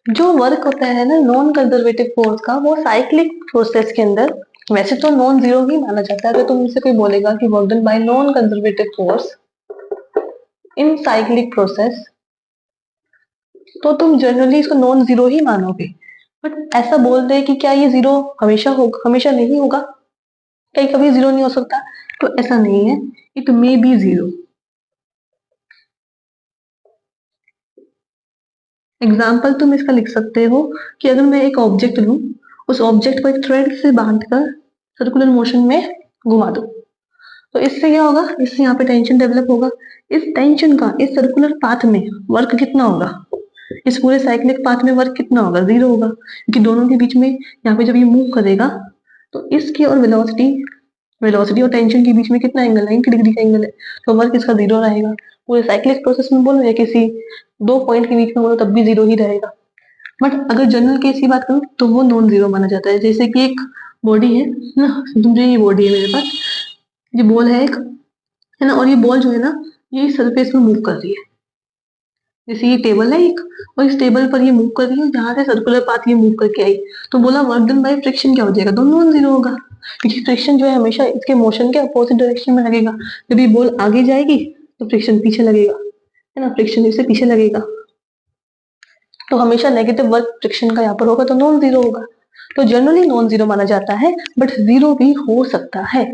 जो वर्क होता है ना नॉन कंजर्वेटिव फोर्स का, वो साइक्लिक प्रोसेस के अंदर वैसे तो नॉन जीरो ही माना जाता है। अगर तुमसे कोई बोलेगा कि work done by non conservative force in cyclic process, तो तुम जनरली इसको नॉन जीरो ही मानोगे। बट ऐसा बोल दे कि क्या ये जीरो हमेशा होगा, हमेशा नहीं होगा, कहीं कभी जीरो नहीं हो सकता, तो ऐसा नहीं है। It may be zero. Example तुम इसका लिख सकते हो कि अगर मैं एक ऑब्जेक्ट लूं, उस ऑब्जेक्ट को एक थ्रेड से बांधकर सर्कुलर मोशन में घुमा दूं, तो इससे क्या होगा, इससे यहाँ पे टेंशन डेवलप होगा। इस टेंशन का इस सर्कुलर पाथ में वर्क कितना होगा, इस पूरे साइक्लिक पाथ में वर्क कितना होगा, जीरो होगा, क्योंकि दोनों के बीच में यहाँ पे जब ये मूव करेगा तो इसकी और वेलोसिटी वेलोसिटी और टेंशन के बीच में कितना एंगल है, 90 डिग्री का एंगल है, तो वर्क इसका जीरो रहेगा। पूरे साइक्लिक प्रोसेस में बोलो या किसी दो पॉइंट के बीच में बोलो तब भी जीरो ही रहेगा। बट अगर जनरल केस की बात करूं तो वो नॉन जीरो माना जाता है। जैसे कि एक बॉडी है ना, समझे, ये बॉडी है मेरे पास, ये बॉल है एक, है ना, और ये बॉल जो है ना, ये सरफेस में मूव कर रही है। जैसे ये टेबल है एक, और इस टेबल पर ये मूव कर रही है, जहां से सर्कुलर पाथ ये मूव करके आई, तो बोला वर्क डन बाय फ्रिक्शन क्या हो जाएगा, दोनों जीरो होगा, क्योंकि फ्रिक्शन जो है हमेशा इसके मोशन के अपोजिट डायरेक्शन में लगेगा। जब ये बॉल आगे जाएगी तो फ्रिक्शन पीछे लगेगा, है ना, फ्रिक्शन इससे पीछे लगेगा, तो हमेशा नेगेटिव वर्क फ्रिक्शन का यहाँ पर होगा, तो नॉन जीरो होगा। तो जनरली नॉन जीरो माना जाता है, बट जीरो भी हो सकता है।